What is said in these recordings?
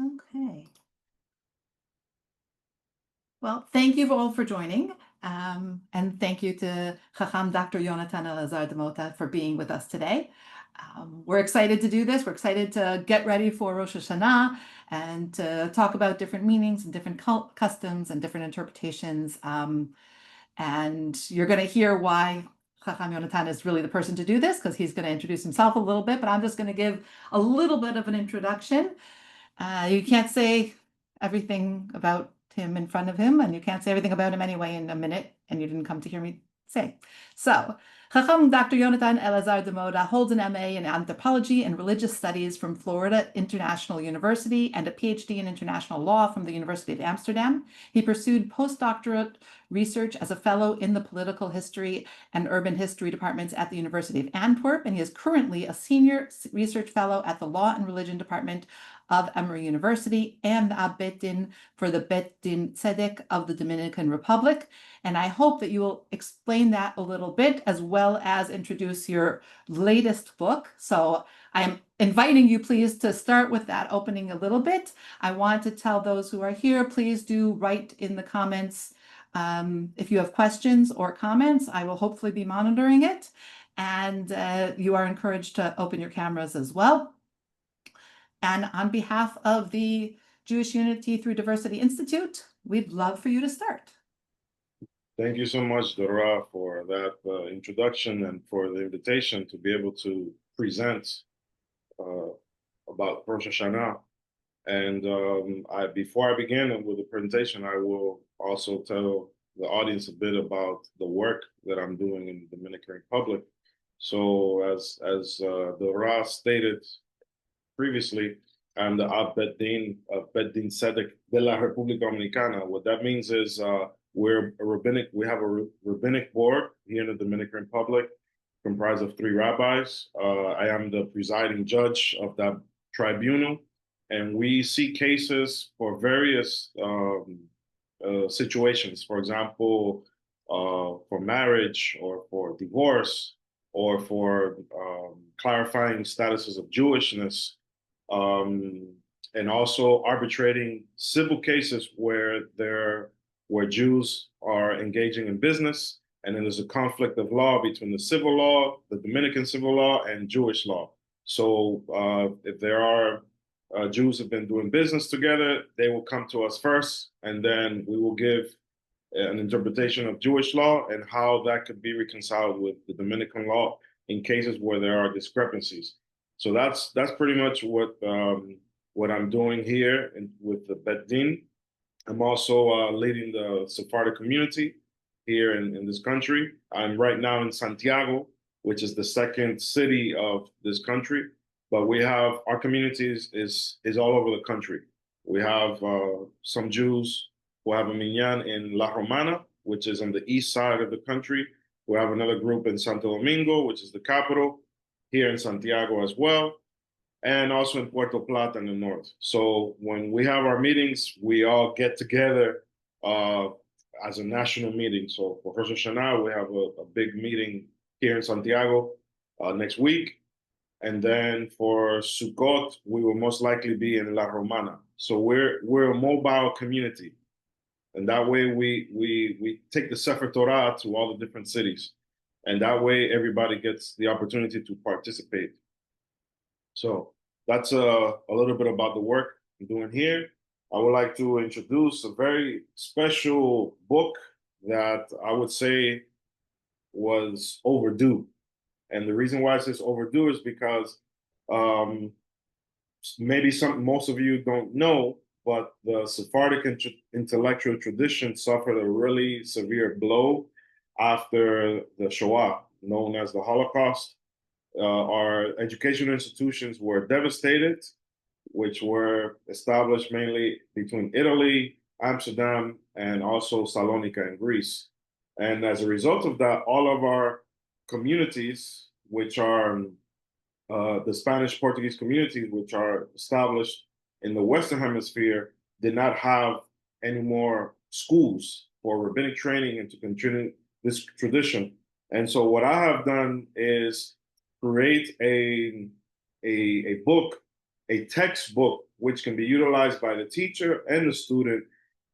Okay. Well, thank you all for joining. And thank you to Hakham Dr. Yehonatan Elazar de Mota for being with us today. We're excited to do this. We're excited to get ready for Rosh Hashanah and to talk about different meanings and different customs and different interpretations. And you're going to hear why Hakham Yehonatan is really the person to do this, because he's going to introduce himself a little bit, but I'm just going to give a little bit of an introduction. You can't say everything about him in front of him, and you can't say everything about him anyway in a minute, and you didn't come to hear me say. So, Hakham Dr. Yehonatan Elazar de Mota holds an MA in anthropology and religious studies from Florida International University and a PhD in international law from the University of Amsterdam. He pursued postdoctorate research as a fellow in the political history and urban history departments at the University of Antwerp, and he is currently a senior research fellow at the Law and Religion Department of Emory University and the Bet Din for the Bet Din Zedek of the Dominican Republic. And I hope that you will explain that a little bit, as well as introduce your latest book. So I am inviting you, please, to start with that opening a little bit. I want to tell those who are here, please do write in the comments if you have questions or comments. I will hopefully be monitoring it. And you are encouraged to open your cameras as well. And on behalf of the Jewish Unity Through Diversity Institute, we'd love for you to start. Thank you so much, Dora, for that introduction and for the invitation to be able to present about Rosh Hashanah. And before I begin with the presentation, I will also tell the audience a bit about the work that I'm doing in the Dominican Republic. So as Dora stated previously, I'm the Bet Din Zedek de la República Dominicana. What that means is we have a rabbinic board here in the Dominican Republic, comprised of 3 rabbis. I am the presiding judge of that tribunal, and we see cases for various situations. For example, for marriage or for divorce or for clarifying statuses of Jewishness, and also arbitrating civil cases where Jews are engaging in business, and then there's a conflict of law between the civil law, the Dominican civil law, and Jewish law. So if there are Jews who've been doing business together, they will come to us first, and then we will give an interpretation of Jewish law and how that could be reconciled with the Dominican law in cases where there are discrepancies. So that's pretty much what I'm doing here with the Bet Din. I'm also leading the Sephardic community here in this country. I'm right now in Santiago, which is the second city of this country. But we have our communities is all over the country. We have some Jews who have a minyan in La Romana, which is on the east side of the country. We have another group in Santo Domingo, which is the capital, here in Santiago as well, and also in Puerto Plata in the north. So when we have our meetings, we all get together as a national meeting. So for Rosh Hashanah, we have a big meeting here in Santiago next week. And then for Sukkot, we will most likely be in La Romana. So we're a mobile community. And that way we take the Sefer Torah to all the different cities. And that way everybody gets the opportunity to participate. So that's a little bit about the work I'm doing here. I would like to introduce a very special book that I would say was overdue. And the reason why I say it's overdue is because maybe most of you don't know, but the Sephardic intellectual tradition suffered a really severe blow after the Shoah, known as the Holocaust. Our educational institutions were devastated, which were established mainly between Italy, Amsterdam, and also Salonika in Greece. And as a result of that, all of our communities, which are the Spanish Portuguese communities, which are established in the Western Hemisphere, did not have any more schools for rabbinic training and to continue this tradition. And so what I have done is create a book a textbook which can be utilized by the teacher and the student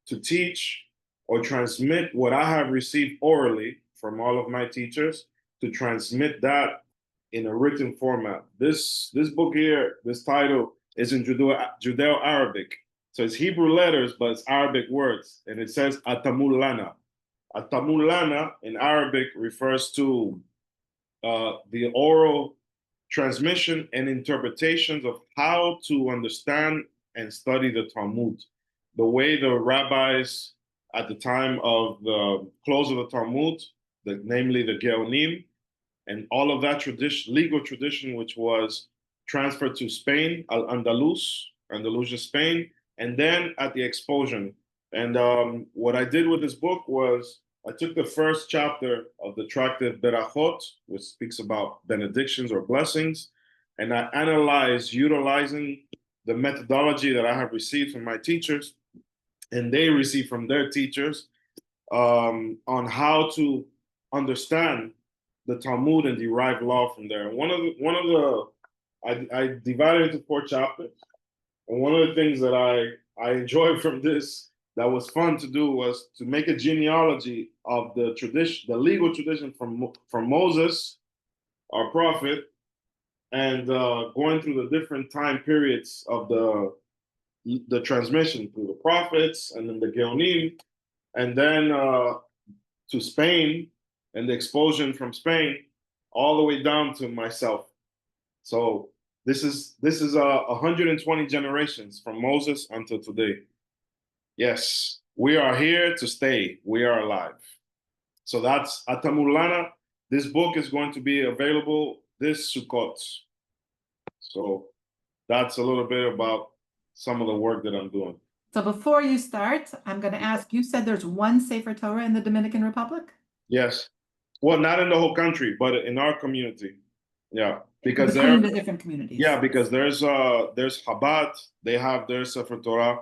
to teach or transmit what I have received orally from all of my teachers, to transmit that in a written format. This book here, this title is in Judeo-Arabic. So it's Hebrew letters, but it's Arabic words. And it says Mulana. Mulana in Arabic refers to the oral transmission and interpretations of how to understand and study the Talmud. The way the rabbis at the time of the close of the Talmud, namely the Geonim, and all of that tradition, legal tradition, which was transferred to Spain, Andalusia, Spain, and then at the expulsion. And what I did with this book was I took the first chapter of the tractate Berachot, which speaks about benedictions or blessings, and I analyzed utilizing the methodology that I have received from my teachers and they received from their teachers on how to understand the Talmud and derive law from there. I divided into 4 chapters, and one of the things that I enjoyed from this that was fun to do was to make a genealogy of the tradition, the legal tradition from Moses, our prophet, and going through the different time periods of the transmission through the prophets and then the Geonim, and then to Spain and the expulsion from Spain, all the way down to myself. So this is 120 generations from Moses until today. Yes, we are here to stay. We are alive. So that's Mulana. This book is going to be available this Sukkot. So that's a little bit about some of the work that I'm doing. So before you start, I'm going to ask, you said there's one Sefer Torah in the Dominican Republic? Yes. Well, not in the whole country, but in our community. Yeah. Because between the different communities. Yeah, because there's Chabad, they have their Sefer Torah.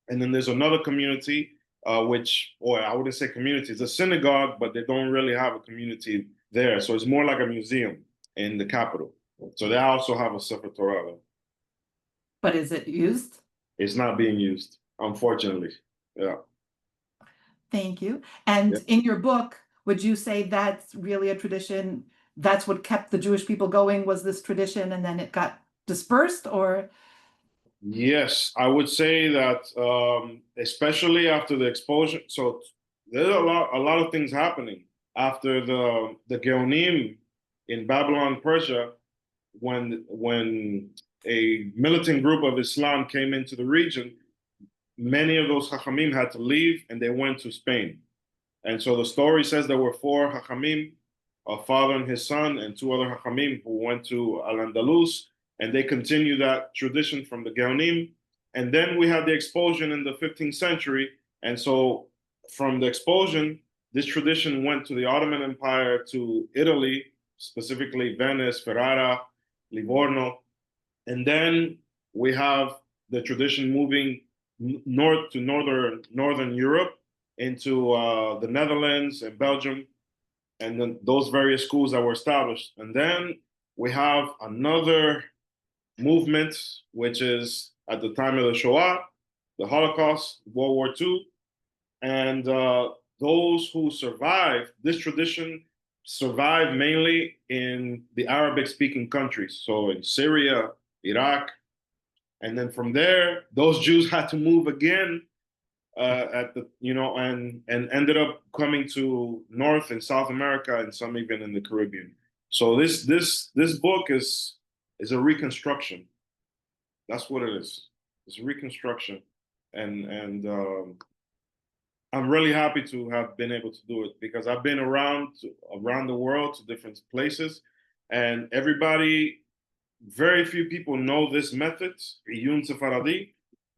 And then there's another community, which, or I wouldn't say community, it's a synagogue, but they don't really have a community there. So it's more like a museum in the capital. So they also have a Sefer Torah. But is it used? It's not being used, unfortunately. Yeah. Thank you. And in your book, would you say that's really a tradition? That's what kept the Jewish people going, was this tradition, and then it got dispersed, or? Yes, I would say that, especially after the expulsion. So there's a lot of things happening after the Geonim in Babylon, Persia, when a militant group of Islam came into the region. Many of those Hachamim had to leave, and they went to Spain. And so the story says there were 4 Hachamim, a father and his son, and 2 other Hachamim who went to Al-Andalus, and they continued that tradition from the Geonim. And then we had the expulsion in the 15th century. And so from the expulsion, this tradition went to the Ottoman Empire, to Italy, specifically Venice, Ferrara, Livorno. And then we have the tradition moving north to northern Europe into the Netherlands and Belgium, and then those various schools that were established. And then we have another movement, which is at the time of the Shoah, the Holocaust, World War II, and those who survived, this tradition survived mainly in the Arabic-speaking countries, so in Syria, Iraq. And then from there, those Jews had to move again and ended up coming to North and South America, and some even in the Caribbean. So this book is a reconstruction. That's what it is. It's a reconstruction, and I'm really happy to have been able to do it, because I've been around the world to different places, and very few people know this method, Iyun Sephardi,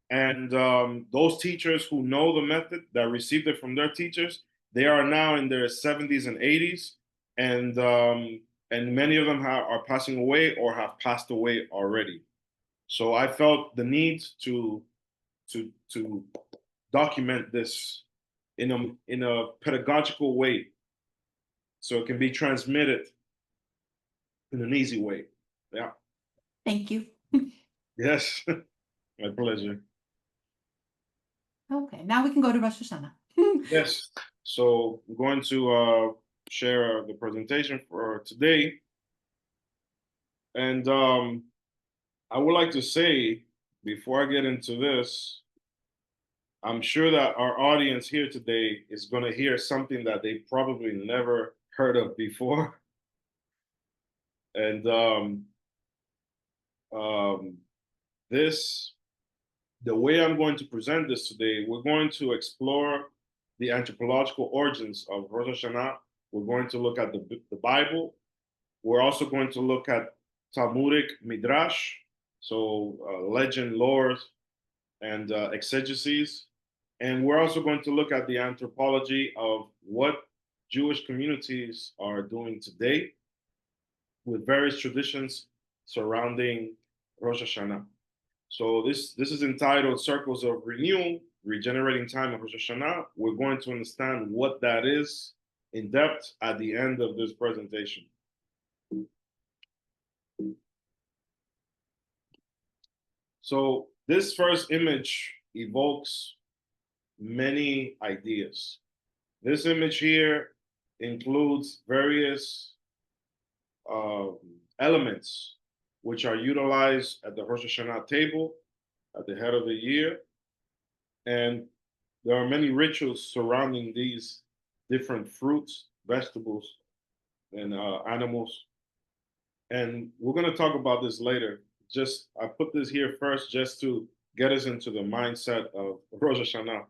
and those teachers who know the method, that received it from their teachers, they are now in their 70s and 80s, and many of them are passing away or have passed away already. So I felt the need to document this in a pedagogical way, so it can be transmitted in an easy way. Yeah. Thank you. Yes, my pleasure. Okay, now we can go to Rosh Hashanah. Yes. So I'm going to share the presentation for today. And I would like to say, before I get into this, I'm sure that our audience here today is going to hear something that they probably never heard of before. And um, this, the way I'm going to present this today, we're going to explore the anthropological origins of Rosh Hashanah. We're going to look at the Bible. We're also going to look at Talmudic Midrash, so legend, lore, and exegeses. And we're also going to look at the anthropology of what Jewish communities are doing today with various traditions surrounding Rosh Hashanah. So this is entitled Circles of Renewal, Regenerating Time of Rosh Hashanah. We're going to understand what that is in depth at the end of this presentation. So this first image evokes many ideas. This image here includes various uh, elements which are utilized at the Rosh Hashanah table at the head of the year. And there are many rituals surrounding these different fruits, vegetables, and animals. And we're going to talk about this later. Just I put this here first just to get us into the mindset of Rosh Hashanah.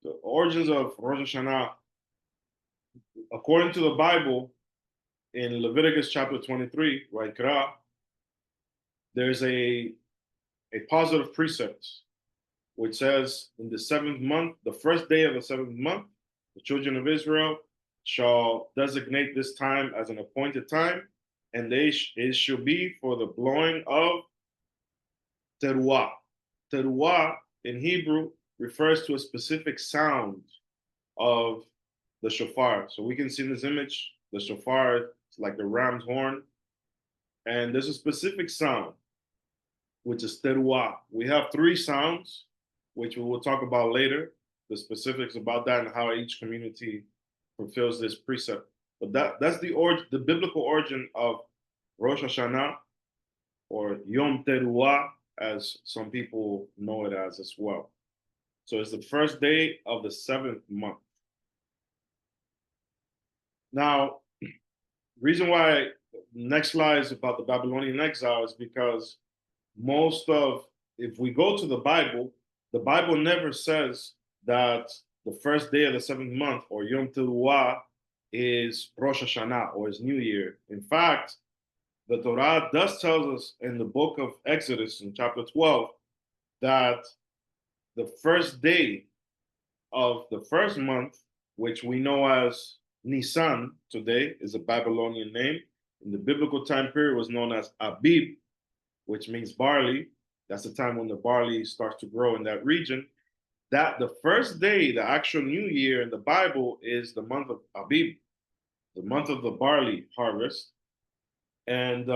The origins of Rosh Hashanah, according to the Bible, in Leviticus chapter 23, Vaikra, there's a positive precept which says, in the seventh month, the first day of the seventh month, the children of Israel shall designate this time as an appointed time, and it shall be for the blowing of teruah. Teruah in Hebrew refers to a specific sound of the shofar. So we can see in this image, the shofar is like the ram's horn, and there's a specific sound, which is teruah. We have three sounds, which we will talk about later, the specifics about that and how each community fulfills this precept. But that's the biblical origin of Rosh Hashanah, or Yom Teruah, as some people know it as well. So it's the first day of the seventh month. Now, reason why next slide is about the Babylonian exile is because if we go to the Bible never says that the first day of the seventh month, or Yom Teruah, is Rosh Hashanah, or is New Year. In fact, the Torah does tell us in the book of Exodus in chapter 12 that the first day of the first month, which we know as Nisan today, is a Babylonian name. In the biblical time period, was known as Abib, which means barley. That's the time when the barley starts to grow in that region. That the first day, the actual new year in the Bible, is the month of Abib, the month of the barley harvest. And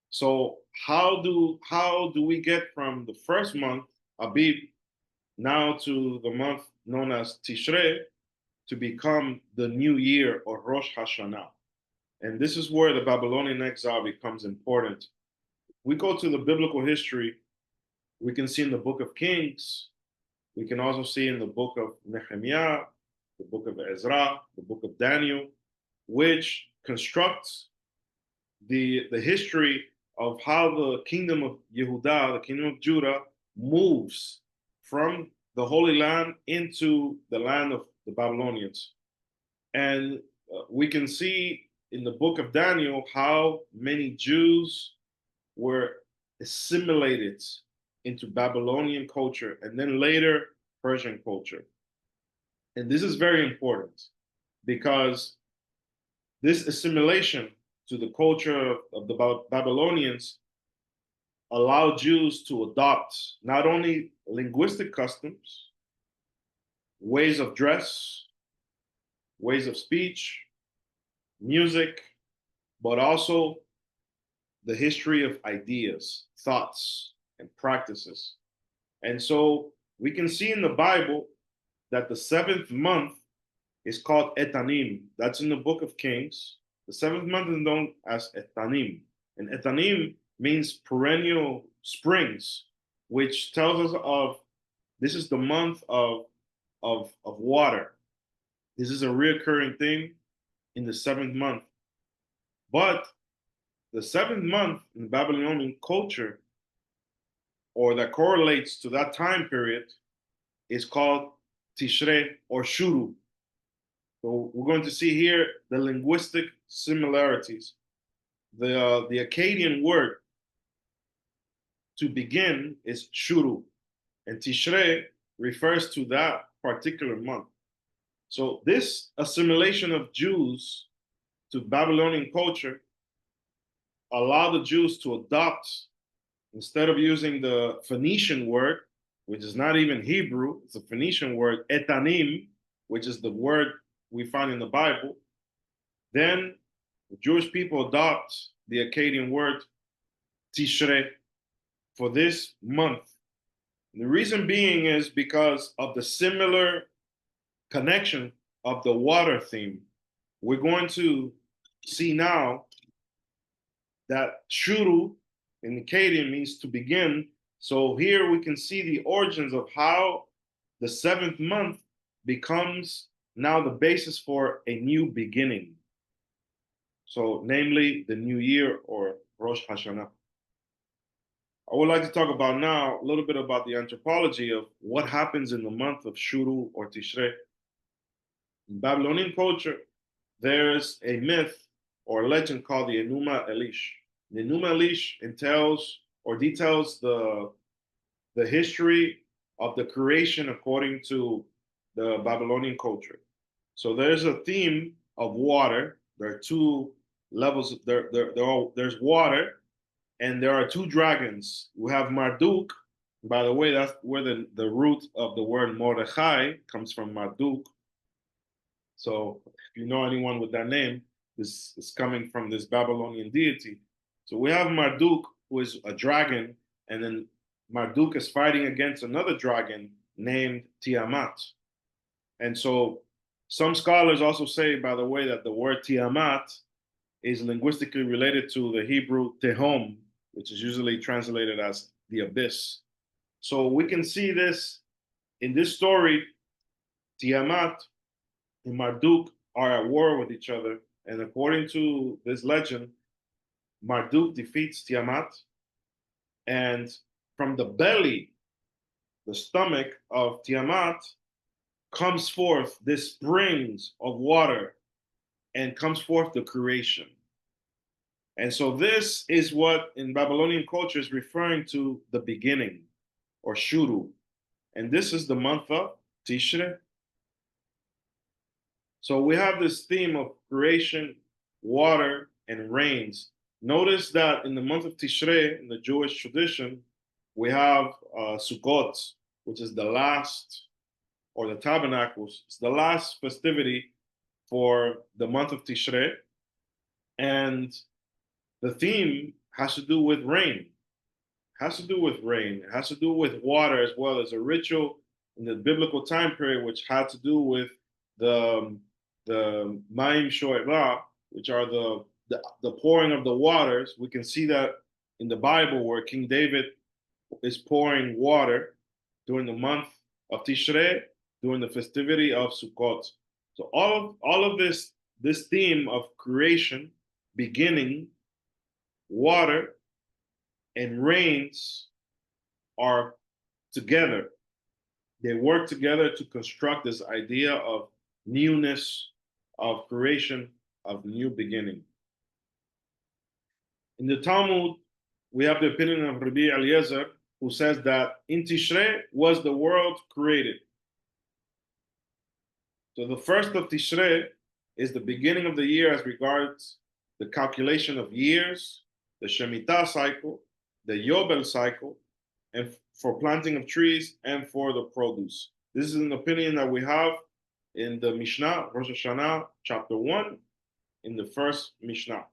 so how do we get from the first month, Abib, now to the month known as Tishre, to become the new year, or Rosh Hashanah? And this is where the Babylonian exile becomes important. We go to the biblical history, we can see in the book of Kings, we can also see in the book of Nehemiah, the book of Ezra, the book of Daniel, which constructs the history of how the kingdom of Yehudah, the kingdom of Judah, moves from the Holy Land into the land of the Babylonians. And we can see in the book of Daniel how many Jews were assimilated into Babylonian culture and then later Persian culture. And this is very important because this assimilation to the culture of the Babylonians allowed Jews to adopt not only linguistic customs, ways of dress, ways of speech, music, but also the history of ideas, thoughts, and practices. And so we can see in the Bible that the seventh month is called Etanim. That's in the book of Kings. The seventh month is known as Etanim. And Etanim means perennial springs, which tells us of this is the month of water. This is a reoccurring thing in the seventh month. But the seventh month in Babylonian culture, or that correlates to that time period, is called Tishre or Shuru. So we're going to see here the linguistic similarities. The Akkadian word to begin is Shuru, and Tishre refers to that particular month. So this assimilation of Jews to Babylonian culture allowed the Jews to adopt, instead of using the Phoenician word, which is not even Hebrew, it's a Phoenician word, Etanim, which is the word we find in the Bible. Then the Jewish people adopt the Akkadian word Tishre for this month. And the reason being is because of the similar connection of the water theme. We're going to see now that Shuru in Akkadian means to begin. So here we can see the origins of how the seventh month becomes now the basis for a new beginning. So namely the new year, or Rosh Hashanah. I would like to talk about now a little bit about the anthropology of what happens in the month of Shuru or Tishre. In Babylonian culture, there's a myth or a legend called the Enuma Elish. The Enuma Elish entails or details the history of the creation according to the Babylonian culture. So there's a theme of water. There are two levels. There's water, and there are two dragons. We have Marduk. By the way, that's where the root of the word Mordechai comes from, Marduk. So if you know anyone with that name, this is coming from this Babylonian deity. So we have Marduk, who is a dragon, and then Marduk is fighting against another dragon named Tiamat. And so some scholars also say, by the way, that the word Tiamat is linguistically related to the Hebrew Tehom, which is usually translated as the abyss. So we can see this in this story. Tiamat and Marduk are at war with each other. And according to this legend, Marduk defeats Tiamat. And from the belly, the stomach of Tiamat, comes forth this springs of water, and comes forth the creation. And so this is what in Babylonian culture is referring to the beginning, or Shuru. And this is the month of Tishre. So we have this theme of creation, water, and rains. Notice that in the month of Tishre, in the Jewish tradition, we have Sukkot, which is the last, or the tabernacles. It's the last festivity for the month of Tishre. And the theme has to do with rain. It has to do with rain. It has to do with water, as well as a ritual in the biblical time period, which had to do with the Ma'im Sho'era, which are the pouring of the waters. We can see that in the Bible, where King David is pouring water during the month of Tishre, during the festivity of Sukkot. So all of this theme of creation, beginning, water, and rains are together. They work together to construct this idea of newness, of creation, of new beginning. In the Talmud, we have the opinion of Rabbi Elazar, who says that in Tishre was the world created. So the first of Tishre is the beginning of the year as regards the calculation of years, the Shemitah cycle, the Yobel cycle, and for planting of trees and for the produce. This is an opinion that we have in the Mishnah, Rosh Hashanah, chapter 1, in the first Mishnah.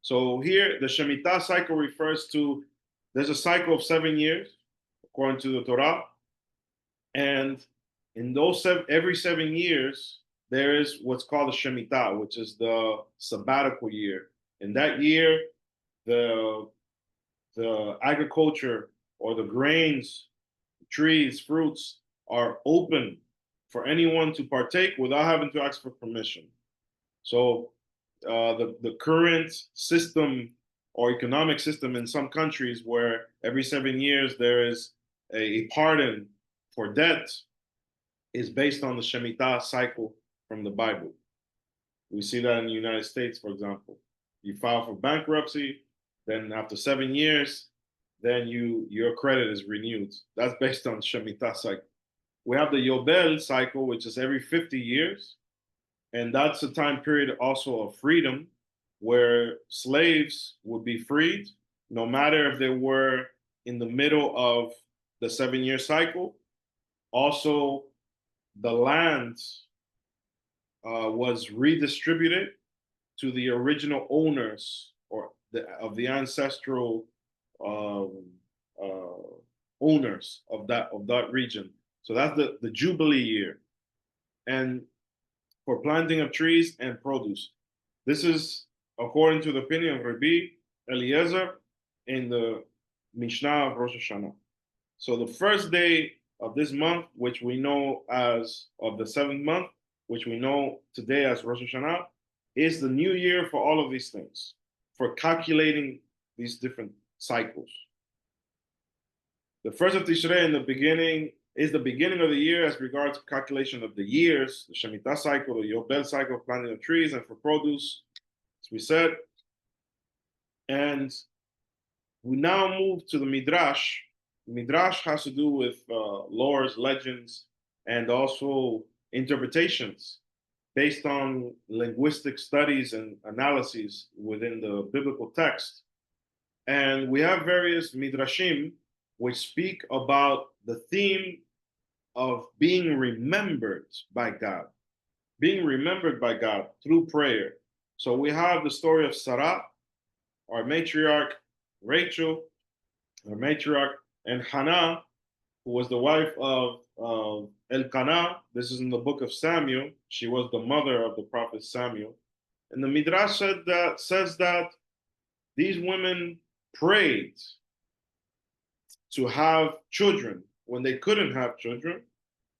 So here, the Shemitah cycle refers to, there's a cycle of 7 years, according to the Torah. And in those every 7 years, there is what's called the Shemitah, which is the sabbatical year. In that year, the agriculture or the grains, trees, fruits are open for anyone to partake without having to ask for permission. So the current system or economic system in some countries where every 7 years there is a pardon for debt is based on the Shemitah cycle from the Bible. We see that in the United States, for example. You file for bankruptcy, then after 7 years, then your credit is renewed. That's based on Shemitah cycle. We have the Yobel cycle, which is every 50 years. And that's a time period also of freedom where slaves would be freed, no matter if they were in the middle of the 7-year cycle. Also, the land was redistributed to the original owners or of the ancestral owners of that region. So that's the Jubilee year. And for planting of trees and produce. This is according to the opinion of Rabbi Elazar in the Mishnah of Rosh Hashanah. So the first day of this month, which we know as of the 7th month, which we know today as Rosh Hashanah, is the new year for all of these things, for calculating these different cycles. The first of Tishre in the beginning is the beginning of the year as regards calculation of the years, the Shemitah cycle, the Yobel cycle, planting of trees, and for produce, as we said. And we now move to the Midrash. Midrash has to do with lores, legends, and also interpretations based on linguistic studies and analyses within the biblical text. And we have various Midrashim which speak about the theme of being remembered by God through prayer. So we have the story of Sarah, our matriarch, Rachel, our matriarch, and Hannah, who was the wife of Elkanah. This is in the book of Samuel. She was the mother of the prophet Samuel. And the Midrash says that these women prayed to have children when they couldn't have children,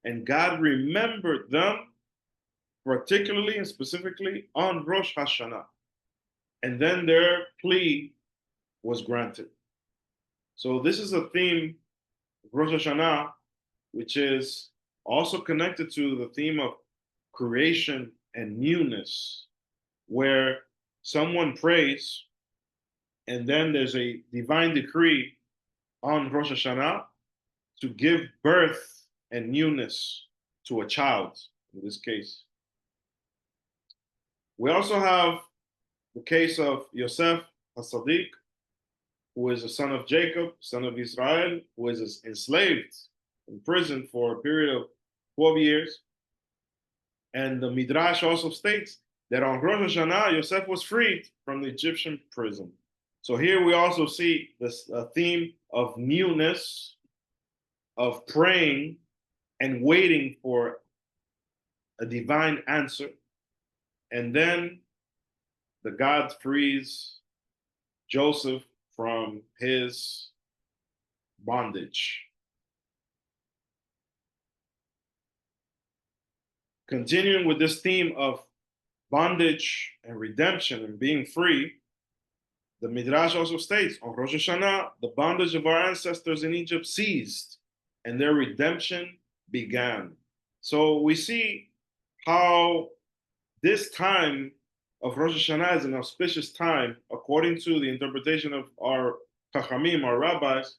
and God remembered them particularly and specifically on Rosh Hashanah. And then their plea was granted. So this is a theme of Rosh Hashanah, which is also connected to the theme of creation and newness, where someone prays and then there's a divine decree on Rosh Hashanah to give birth and newness to a child, in this case. We also have the case of Yosef HaSadiq, who is a son of Jacob, son of Israel, who is enslaved in prison for a period of 12 years. And the Midrash also states that on Rosh Hashanah, Yosef was freed from the Egyptian prison. So here we also see this theme of newness, of praying and waiting for a divine answer. And then the God frees Joseph from his bondage. Continuing with this theme of bondage and redemption and being free, the Midrash also states, on Rosh Hashanah, the bondage of our ancestors in Egypt ceased and their redemption began. So we see how this time of Rosh Hashanah is an auspicious time, according to the interpretation of our Hachamim, our rabbis,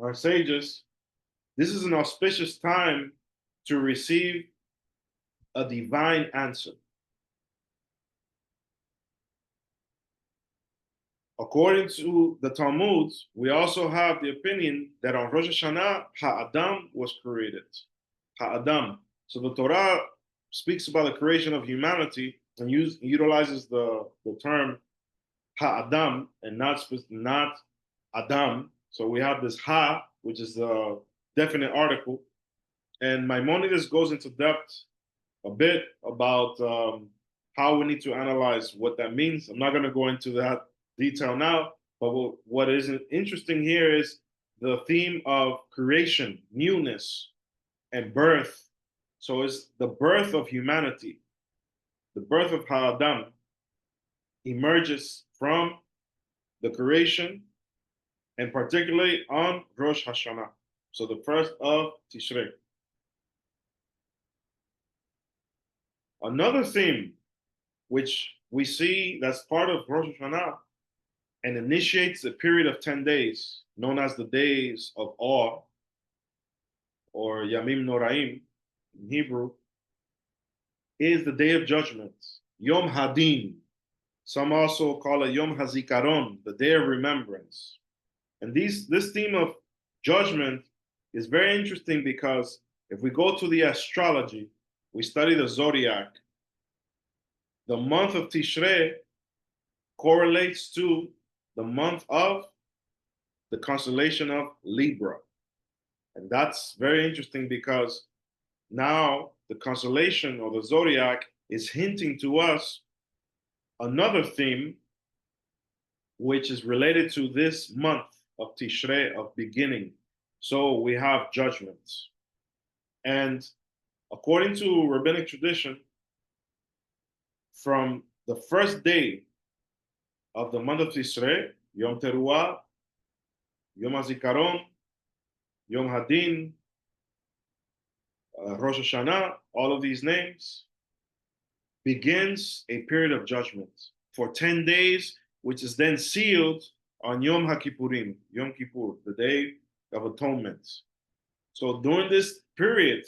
our sages. This is an auspicious time to receive a divine answer. According to the Talmud, we also have the opinion that on Rosh Hashanah, Ha'adam was created. Ha'adam. So the Torah speaks about the creation of humanity and utilizes the term Ha-Adam and not Adam. So we have this Ha, which is the definite article. And Maimonides goes into depth a bit about how we need to analyze what that means. I'm not going to go into that detail now, but what is interesting here is the theme of creation, newness, and birth. So it's the birth of humanity, the birth of Ha-Adam emerges from the creation, and particularly on Rosh Hashanah, so the first of Tishre. Another theme which we see that's part of Rosh Hashanah and initiates a period of 10 days, known as the days of awe, or Yamim Noraim in Hebrew, is the day of judgment, Yom Hadin. Some also call it Yom Hazikaron, the day of remembrance. And this theme of judgment is very interesting because if we go to the astrology, we study the zodiac, the month of Tishre correlates to the month of the constellation of Libra. And that's very interesting because now the constellation or the zodiac is hinting to us another theme which is related to this month of Tishre, of beginning. So we have judgments. And according to rabbinic tradition, from the first day of the month of Tishre, Yom Teruah, Yom HaZikaron, Yom Hadin, Rosh Hashanah, all of these names, begins a period of judgment for 10 days, which is then sealed on Yom HaKippurim, Yom Kippur, the Day of Atonement. So during this period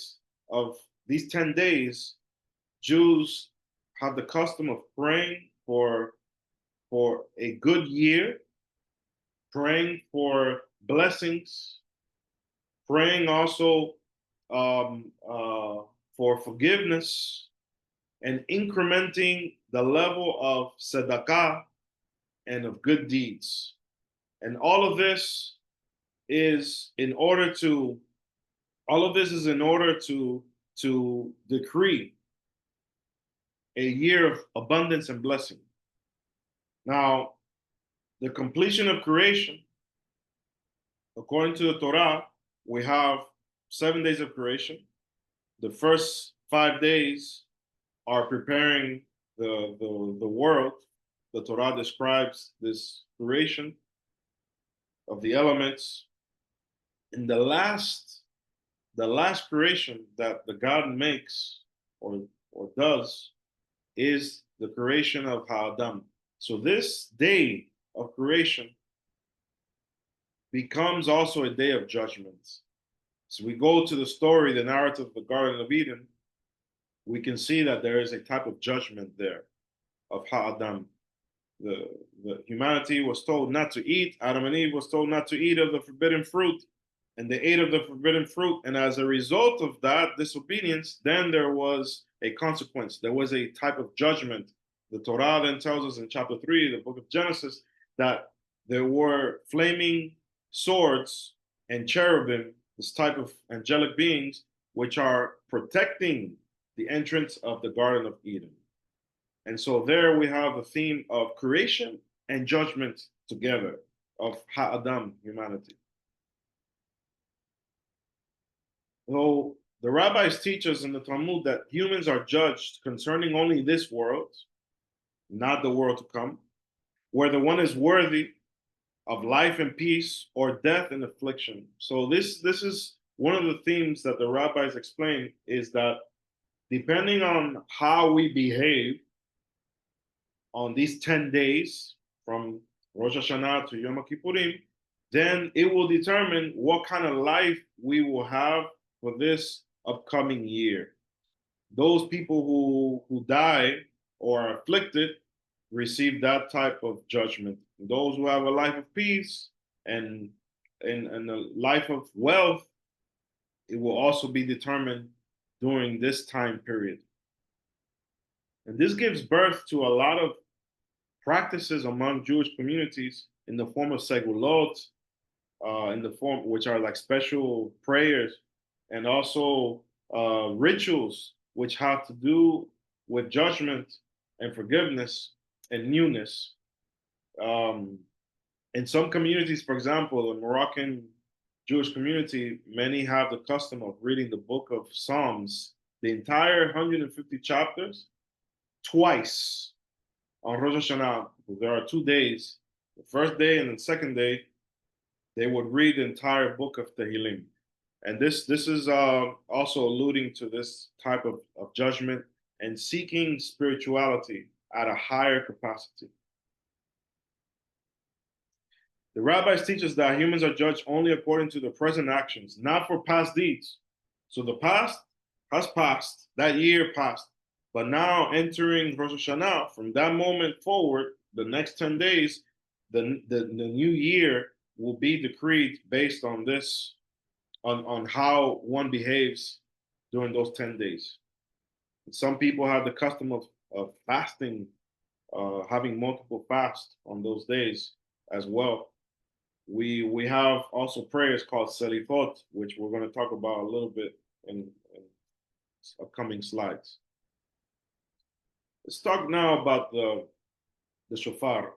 of these 10 days, Jews have the custom of praying for a good year, praying for blessings, praying also for forgiveness, and incrementing the level of tzedakah and of good deeds. And all of this is in order to decree a year of abundance and blessing. Now, the completion of creation, according to the Torah, we have 7 days of creation. The first 5 days are preparing the world. The Torah describes this creation of the elements. And the last creation that the God makes or does is the creation of Ha'adam. So this day of creation becomes also a day of judgment. So we go to the story, the narrative of the Garden of Eden, we can see that there is a type of judgment there of Ha'adam. The humanity was told not to eat. Adam and Eve was told not to eat of the forbidden fruit, and they ate of the forbidden fruit. And as a result of that disobedience, then there was a consequence. There was a type of judgment. The Torah then tells us in chapter 3, the book of Genesis, that there were flaming swords and cherubim, this type of angelic beings, which are protecting the entrance of the Garden of Eden. And so there we have the theme of creation and judgment together, of Ha'adam, humanity. Though the rabbis teach us in the Talmud that humans are judged concerning only this world, not the world to come, whether one is worthy of life and peace or death and affliction. So this is one of the themes that the rabbis explain, is that depending on how we behave on these 10 days from Rosh Hashanah to Yom Kippurim, then it will determine what kind of life we will have for this upcoming year. Those people who die or are afflicted receive that type of judgment. Those who have a life of peace and a life of wealth, it will also be determined during this time period. And this gives birth to a lot of practices among Jewish communities in the form of segulot, in the form which are like special prayers, and also rituals which have to do with judgment and forgiveness and newness. In some communities, for example, the Moroccan Jewish community, many have the custom of reading the book of Psalms, the entire 150 chapters, twice on Rosh Hashanah. There are 2 days, the first day and the second day, they would read the entire book of Tehillim. And this is also alluding to this type of judgment and seeking spirituality at a higher capacity. The rabbis teach us that humans are judged only according to their present actions, not for past deeds. So the past has passed, that year passed. But now entering Rosh Hashanah, from that moment forward, the next 10 days, the new year will be decreed based on this, on how one behaves during those 10 days. And some people have the custom of fasting, having multiple fasts on those days as well. We have also prayers called selifot, which we're going to talk about a little bit in upcoming slides. Let's talk now about the shofar.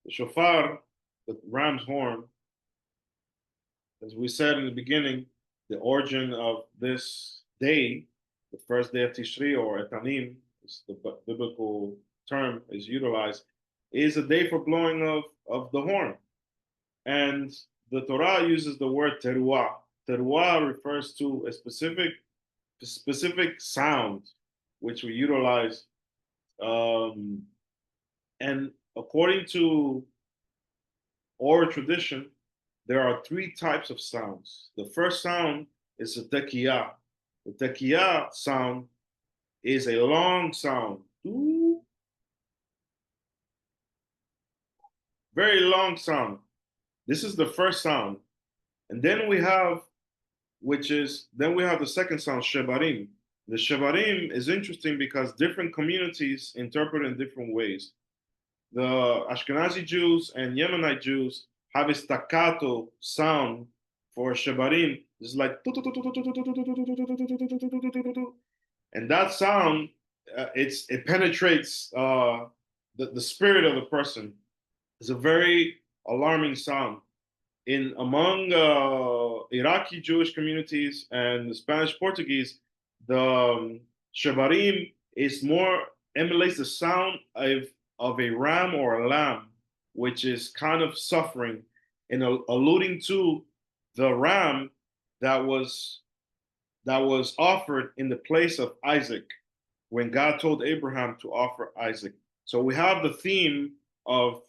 The shofar, the ram's horn, as we said in the beginning, the origin of this day, the first day of Tishre, or Etanim, is the biblical term is utilized, is a day for blowing of the horn. And the Torah uses the word teruah. Teruah refers to a specific sound which we utilize. And according to oral tradition, there are 3 types of sounds. The first sound is the tekiyah. The tekiyah sound is a long sound, very long sound. This is the first sound. And then we have the second sound, shebarim. The shebarim is interesting because different communities interpret in different ways. The Ashkenazi Jews and Yemenite Jews have a staccato sound for shebarim. It's like, and that sound, it penetrates the spirit of the person. It's a very alarming sound. Among Iraqi Jewish communities and the Spanish Portuguese, the shebarim emulates the sound of a ram or a lamb, which is kind of suffering, and alluding to the ram that was offered in the place of Isaac when God told Abraham to offer Isaac. So we have the theme of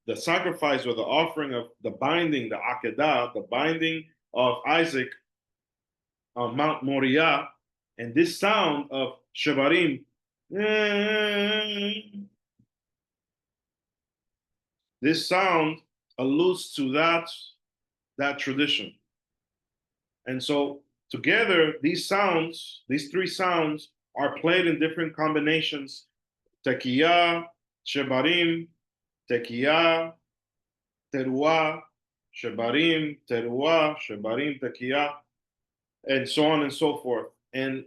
the sacrifice or the offering of the binding, the Akedah, the binding of Isaac on Mount Moriah, and this sound of shebarim, this sound alludes to that tradition. And so together, these 3 sounds are played in different combinations: tekiyah, shebarim, tekiyah, teruah, shebarim, teruah, shebarim, tekiyah, and so on and so forth. And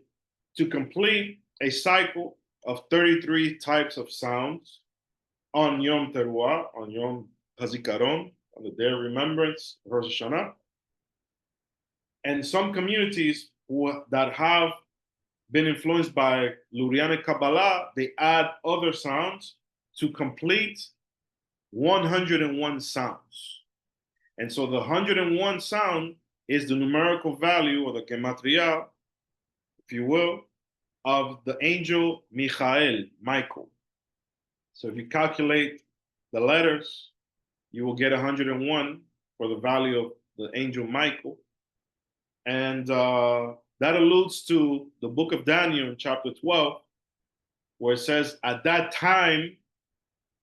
to complete a cycle of 33 types of sounds on Yom Teruah, on Yom Hazikaron, on the day of remembrance, Rosh Hashanah. And some communities that have been influenced by Lurianic Kabbalah, they add other sounds to complete 101 sounds. And so the 101 sound is the numerical value, or the gematria, if you will, of the angel Michael. So if you calculate the letters, you will get 101 for the value of the angel Michael. And that alludes to the book of Daniel, chapter 12, where it says, at that time,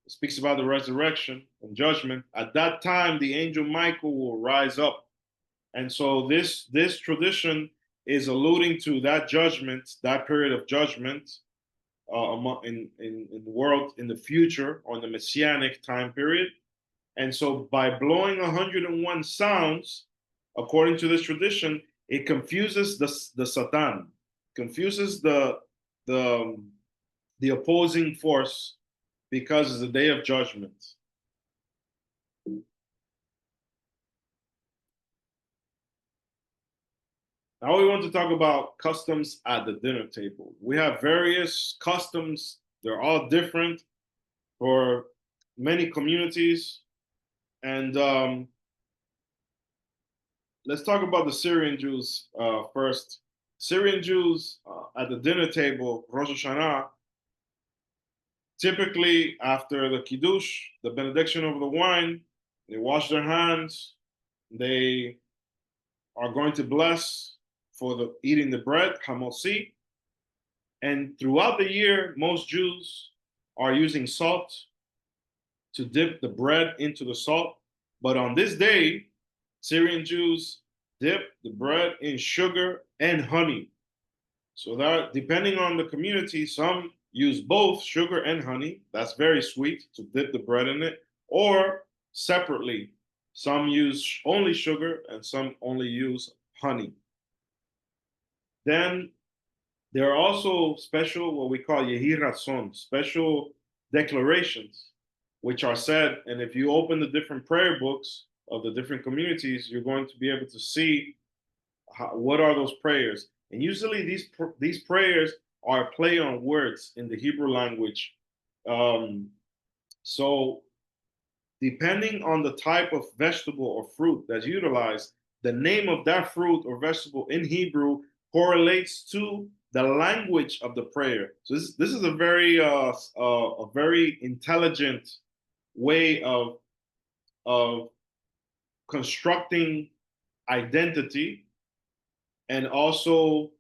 it speaks about the resurrection and judgment. At that time, the angel Michael will rise up. And so this tradition is alluding to that judgment, that period of judgment, in the world in the future, or in the Messianic time period. And so by blowing 101 sounds, according to this tradition, it confuses the Satan, confuses the opposing force, because it's a day of judgment. Now we want to talk about customs at the dinner table. We have various customs. They're all different for many communities. And let's talk about the Syrian Jews first. Syrian Jews at the dinner table, Rosh Hashanah, typically after the Kiddush, the benediction over the wine, they wash their hands, they are going to bless for the eating the bread, hamosi. And throughout the year, most Jews are using salt to dip the bread into the salt. But on this day, Syrian Jews dip the bread in sugar and honey. So that, depending on the community, some use both sugar and honey. That's very sweet, to dip the bread in it. Or separately, some use only sugar and some only use honey. Then there are also special, what we call yehi ratzon, special declarations, which are said. And if you open the different prayer books of the different communities, you're going to be able to see what are those prayers. And usually these prayers are a play on words in the Hebrew language. So depending on the type of vegetable or fruit that's utilized, the name of that fruit or vegetable in Hebrew correlates to the language of the prayer. So this is a very intelligent way of constructing identity, and also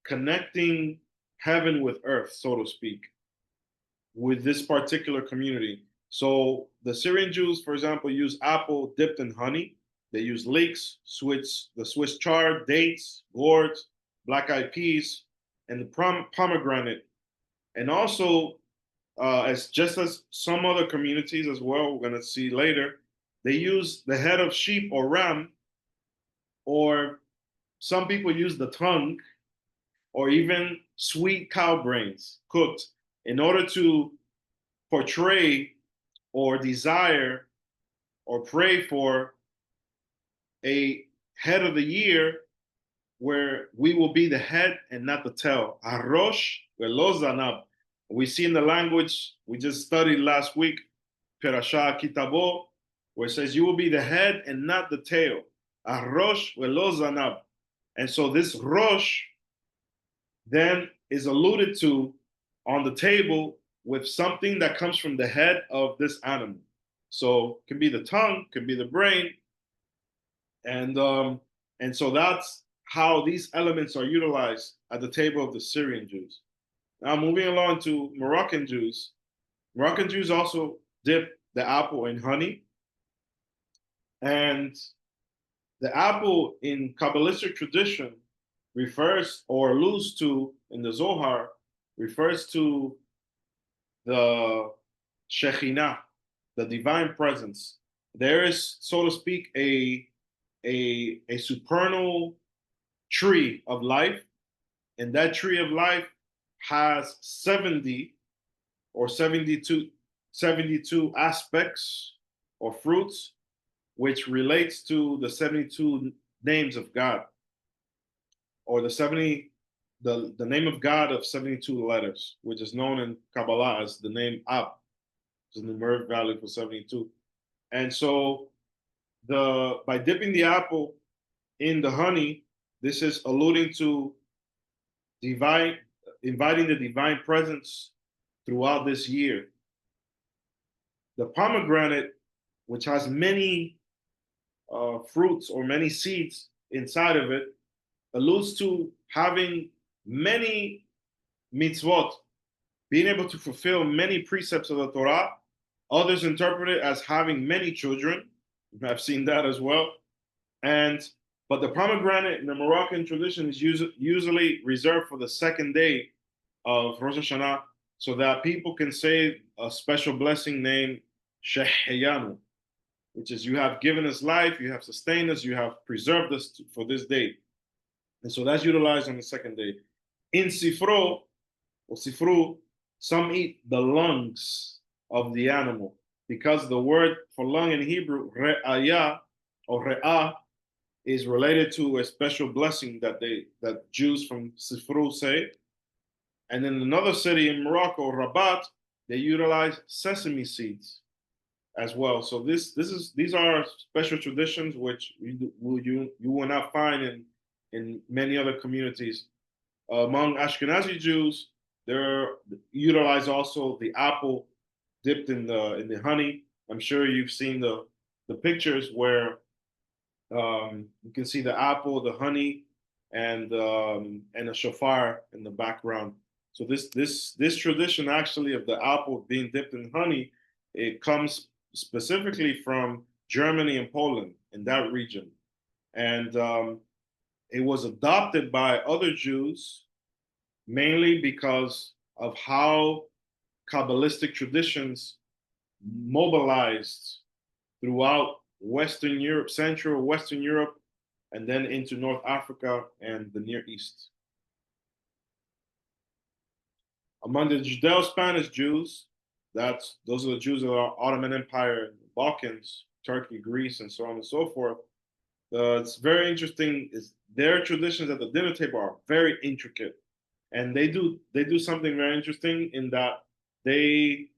connecting heaven with earth, so to speak, with this particular community. So the Syrian Jews, for example, use apple dipped in honey. They use leeks, the Swiss chard, dates, gourds, black-eyed peas, and the pomegranate. And also, as some other communities as well, we're going to see later, they use the head of sheep or ram, or some people use the tongue, or even sweet cow brains cooked, in order to portray or desire or pray for a head of the year where we will be the head and not the tail. Arosh velo zanab. We see in the language we just studied last week, Perashah Kitabo, where it says you will be the head and not the tail. Arosh velo zanab. And so this Rosh then is alluded to on the table with something that comes from the head of this animal. So it can be the tongue, can be the brain, and so that's how these elements are utilized at the table of the Syrian Jews. Now moving along to Moroccan Jews. Moroccan Jews also dip the apple in honey, and the apple in Kabbalistic tradition refers or alludes to, in the Zohar, refers to the Shekhinah, the divine presence. There is, so to speak, a supernal tree of life, and that tree of life has 70 or 72 aspects or fruits, which relates to the 72 names of God, or the name of God of 72 letters, which is known in Kabbalah as the name Ab, which is the numeric value for 72. And so by dipping the apple in the honey, this is alluding to inviting the divine presence throughout this year. The pomegranate, which has many fruits or many seeds inside of it, alludes to having many mitzvot, being able to fulfill many precepts of the Torah. Others interpret it as having many children. I've seen that as well. But the pomegranate in the Moroccan tradition is usually reserved for the second day of Rosh Hashanah, so that people can say a special blessing named Sheheyanu, which is you have given us life, you have sustained us, you have preserved us for this day. And so that's utilized on the second day. In Sifro, or Sifru, some eat the lungs of the animal, because the word for lung in Hebrew, re'aya, or re'ah, is related to a special blessing that Jews from Sifru say. And in another city in Morocco, Rabat, they utilize sesame seeds as well. So these are special traditions which you will not find in many other communities. Among Ashkenazi Jews, they utilize also the apple dipped in the honey. I'm sure you've seen the pictures where you can see the apple, the honey, and a shofar in the background. So this tradition actually of the apple being dipped in honey, it comes specifically from Germany and Poland in that region, and it was adopted by other Jews mainly because of how Kabbalistic traditions mobilized throughout Western Europe, Central Western Europe, and then into North Africa and the Near East. Among the Judeo-Spanish Jews, those are the Jews of the Ottoman Empire, Balkans, Turkey, Greece, and so on and so forth. It's very interesting. Is their traditions at the dinner table are very intricate, and they do something very interesting in that they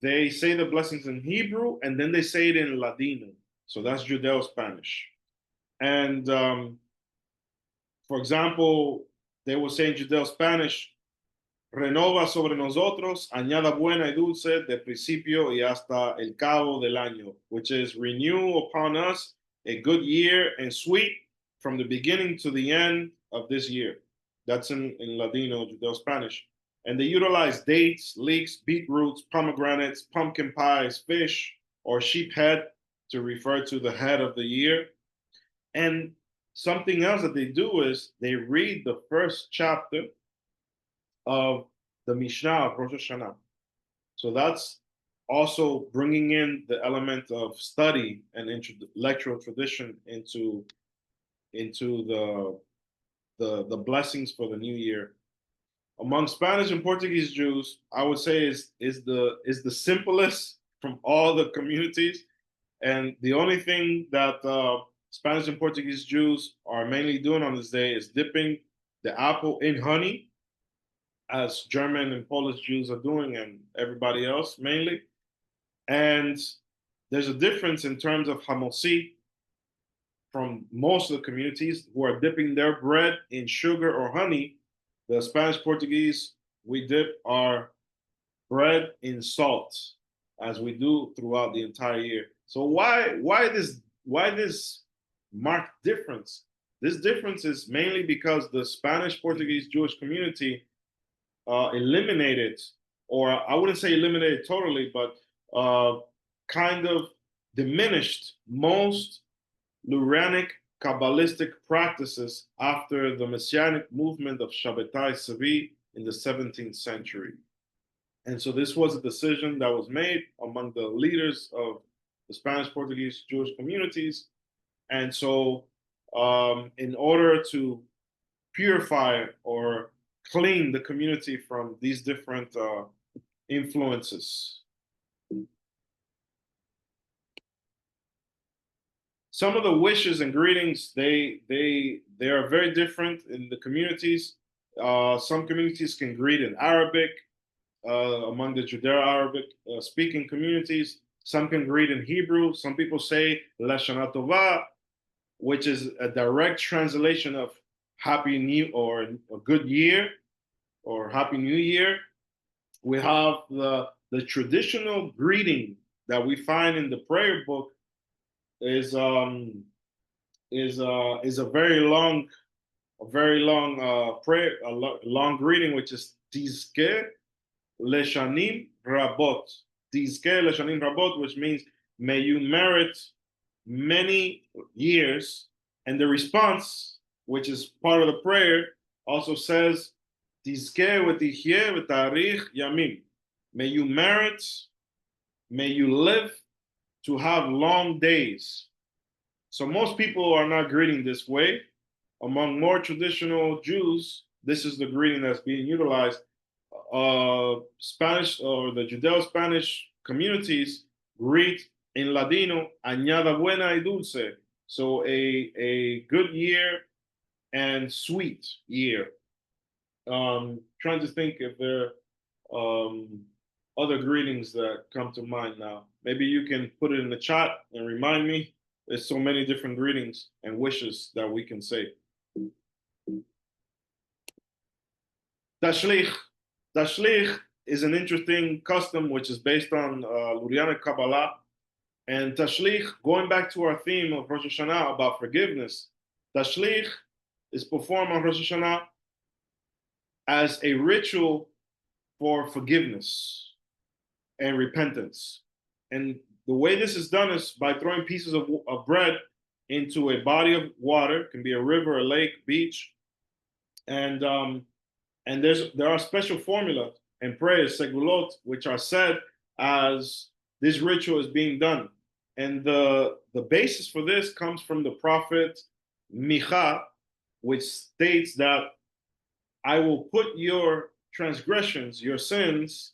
say the blessings in Hebrew and then they say it in Ladino. So that's Judeo-Spanish. And for example, they will say in Judeo-Spanish, renova sobre nosotros, añada buena y dulce de principio y hasta el cabo del año, which is renew upon us a good year and sweet from the beginning to the end of this year. That's in Ladino, Judeo-Spanish. And they utilize dates, leeks, beetroots, pomegranates, pumpkin pies, fish, or sheep head to refer to the head of the year. And something else that they do is they read the first chapter of the Mishnah of Rosh Hashanah. So that's also bringing in the element of study and intellectual tradition into the blessings for the new year. Among Spanish and Portuguese Jews, I would say is the simplest from all the communities, and the only thing that Spanish and Portuguese Jews are mainly doing on this day is dipping the apple in honey, as German and Polish Jews are doing, and everybody else mainly. And there's a difference in terms of hamosi from most of the communities who are dipping their bread in sugar or honey. The Spanish Portuguese, we dip our bread in salt, as we do throughout the entire year. So why this marked difference? This difference is mainly because the Spanish Portuguese Jewish community eliminated, or I wouldn't say eliminated totally, but kind of diminished most Luranic Kabbalistic practices after the Messianic movement of Shabbatai Tzvi in the 17th century. And so this was a decision that was made among the leaders of the Spanish Portuguese Jewish communities. And so in order to purify or clean the community from these different influences. Some of the wishes and greetings, they are very different in the communities. Some communities can greet in Arabic, among the Judeo-Arabic speaking communities. Some can greet in Hebrew. Some people say Lashana Tova, which is a direct translation of Happy New or a good year or Happy New Year. We have the traditional greeting that we find in the prayer book is a very long prayer, long greeting, which is Tizke Leshanim Rabot. Tizke Leshanim Rabot, which means may you merit many years. And the response, which is part of the prayer, also says תזכה ותחיה ותאריך ימים. May you merit, may you live to have long days. So most people are not greeting this way. Among more traditional Jews, this is the greeting that's being utilized. Spanish or the Judeo-Spanish communities greet in Ladino, añada buena y dulce. So a good year and sweet year. Trying to think if there are other greetings that come to mind now. Maybe you can put it in the chat and remind me. There's so many different greetings and wishes that we can say. Tashlich. Tashlich is an interesting custom which is based on Lurianic Kabbalah. And Tashlich, going back to our theme of Rosh Hashanah about forgiveness, Tashlich is performed on Rosh Hashanah as a ritual for forgiveness and repentance. And the way this is done is by throwing pieces of bread into a body of water. It can be a river, a lake, beach. And there are special formulas and prayers, segulot, which are said as this ritual is being done. And the basis for this comes from the prophet Micha, which states that I will put your transgressions, your sins,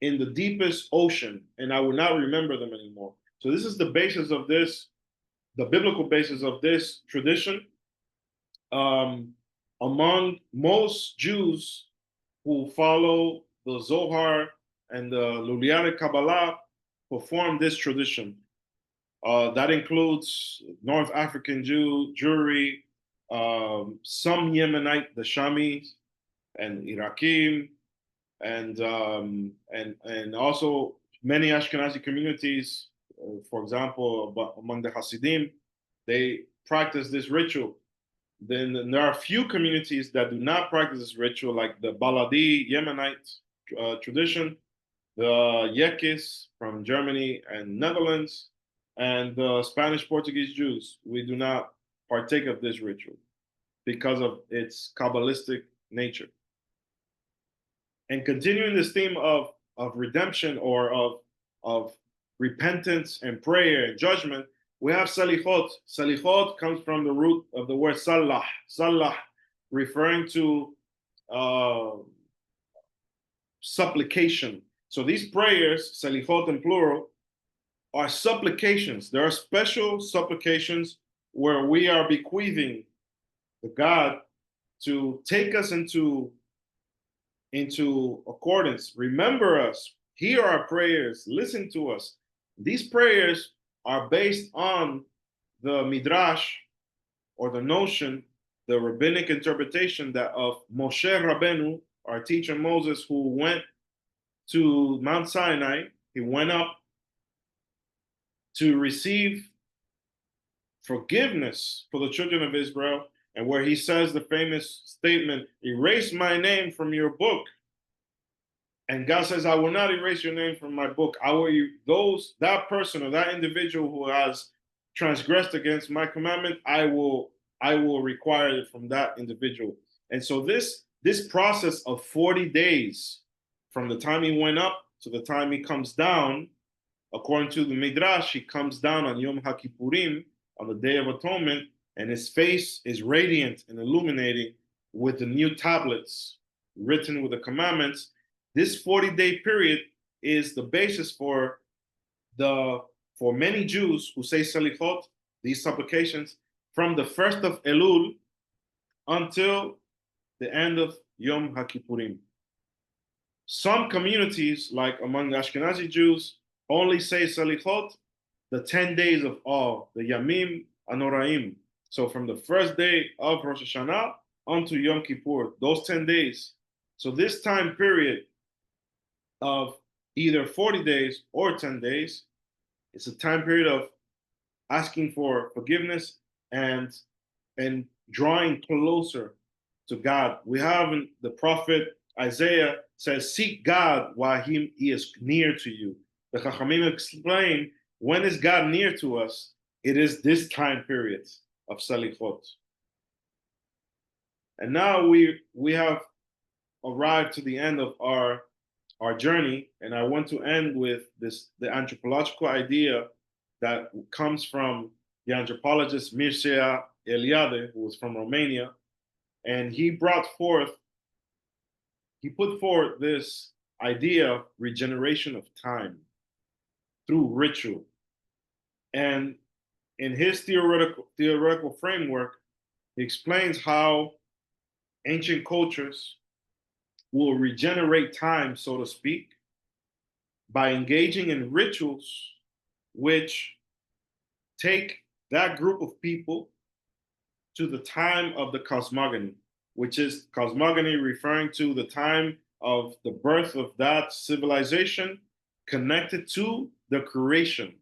in the deepest ocean, and I will not remember them anymore. So this is the basis of this, the biblical basis of this tradition. Among most Jews who follow the Zohar and the Lurianic Kabbalah perform this tradition. That includes North African Jewry, some Yemenite, the Shamis, and Irakim, and also many Ashkenazi communities. For example, among the Hasidim, they practice this ritual. Then there are a few communities that do not practice this ritual, like the Baladi Yemenite tradition, the Yekis from Germany and Netherlands, and the Spanish Portuguese Jews. We do not partake of this ritual because of its Kabbalistic nature. And continuing this theme of redemption or of repentance and prayer and judgment, we have salichot. Salichot comes from the root of the word salah. Salah, referring to supplication. So these prayers, salichot in plural, are supplications. There are special supplications where we are bequeathing the God to take us into accordance. Remember us. Hear our prayers. Listen to us. These prayers are based on the midrash, or the notion, the rabbinic interpretation that of Moshe Rabbeinu, our teacher Moses, who went to Mount Sinai. He went up to receive forgiveness for the children of Israel, and where he says the famous statement, erase my name from your book. And God says, I will not erase your name from my book. That person or that individual who has transgressed against my commandment, I will require it from that individual. And so this process of 40 days from the time he went up to the time he comes down, according to the Midrash, he comes down on Yom HaKippurim, on the Day of Atonement, and his face is radiant and illuminating with the new tablets written with the commandments. This 40-day period is the basis for many Jews who say salichot, these supplications, from the 1st of Elul until the end of Yom HaKippurim. Some communities, like among the Ashkenazi Jews, only say salichot the 10 days of awe, the Yamim Anoraim. So from the first day of Rosh Hashanah unto Yom Kippur, those 10 days. So this time period of either 40 days or 10 days, it's a time period of asking for forgiveness and drawing closer to God. We have the prophet Isaiah says, seek God while he is near to you. The Chachamim explain, when is God near to us? It is this time period of Salichot. And now we have arrived to the end of our journey, and I want to end with the anthropological idea that comes from the anthropologist Mircea Eliade, who was from Romania, and he put forth this idea of regeneration of time through ritual. And in his theoretical framework, he explains how ancient cultures will regenerate time, so to speak, by engaging in rituals which take that group of people to the time of the cosmogony, which is cosmogony referring to the time of the birth of that civilization connected to the creation.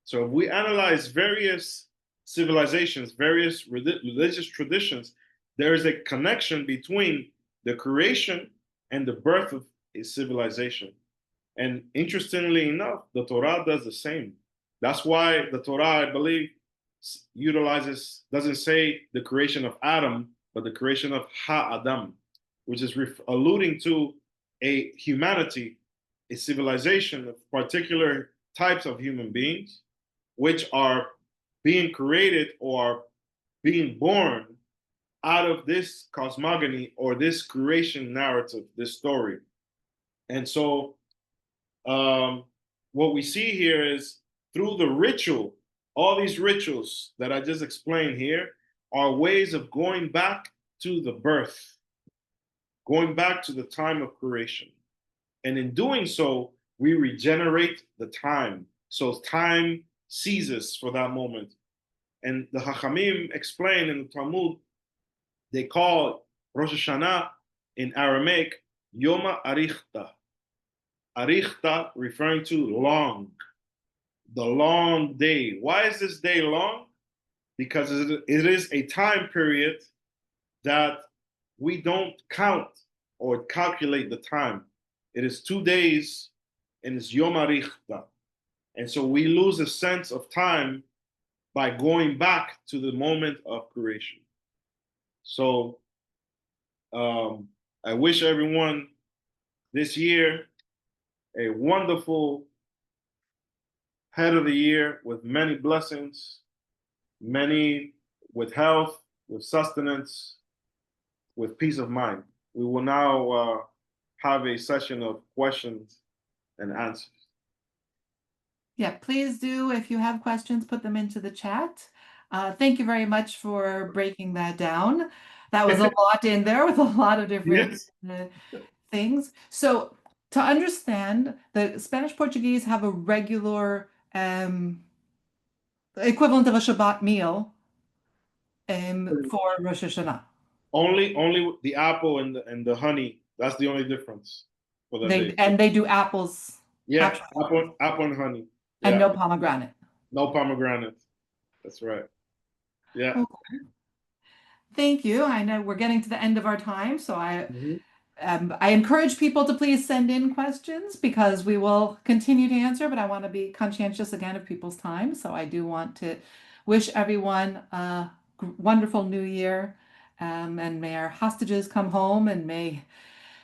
So if we analyze various civilizations, various religious traditions, there is a connection between the creation and the birth of a civilization. And interestingly enough, the Torah does the same. That's why the Torah, I believe, doesn't say the creation of Adam, but the creation of Ha-Adam, which is alluding to a humanity, a civilization of particular types of human beings, which are being created or being born out of this cosmogony or this creation narrative, this story. And so what we see here is through the ritual, all these rituals that I just explained here are ways of going back to the birth, going back to the time of creation. And in doing so, we regenerate the time. So time ceases for that moment. And the Hachamim explain in the Talmud, they call Rosh Hashanah in Aramaic, Yoma Arichta. Arichta referring to long, the long day. Why is this day long? Because it is a time period that we don't count or calculate the time. It is 2 days and it's Yom Arichta. And so we lose a sense of time by going back to the moment of creation. So I wish everyone this year a wonderful head of the year with many blessings, many with health, with sustenance, with peace of mind. We will now have a session of questions and answers. Yeah, please do. If you have questions, put them into the chat. Thank you very much for breaking that down. That was a lot in there with a lot of different things. So to understand, the Spanish Portuguese have a regular equivalent of a Shabbat meal for Rosh Hashanah. Only the apple and the honey. That's the only difference for that day. And they do apples. Yeah, apple and honey. And Yeah. no pomegranate. No pomegranate. That's right. Yeah. Okay. Thank you. I know we're getting to the end of our time, so I encourage people to please send in questions because we will continue to answer, but I want to be conscientious again of people's time. So I do want to wish everyone a wonderful new year, and may our hostages come home, and may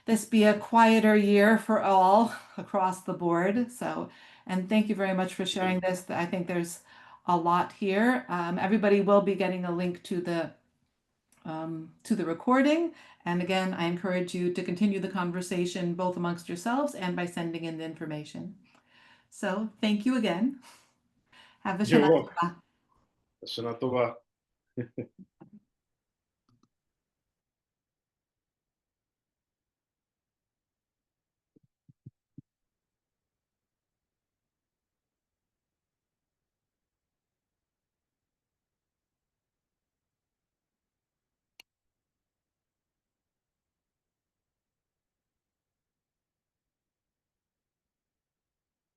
this be a quieter year for all across the board. So, and thank you very much for sharing this. I think there's a lot here. Everybody will be getting a link to the recording. And again, I encourage you to continue the conversation both amongst yourselves and by sending in the information. So thank you again. Have a Shana Tova. Shana Tova.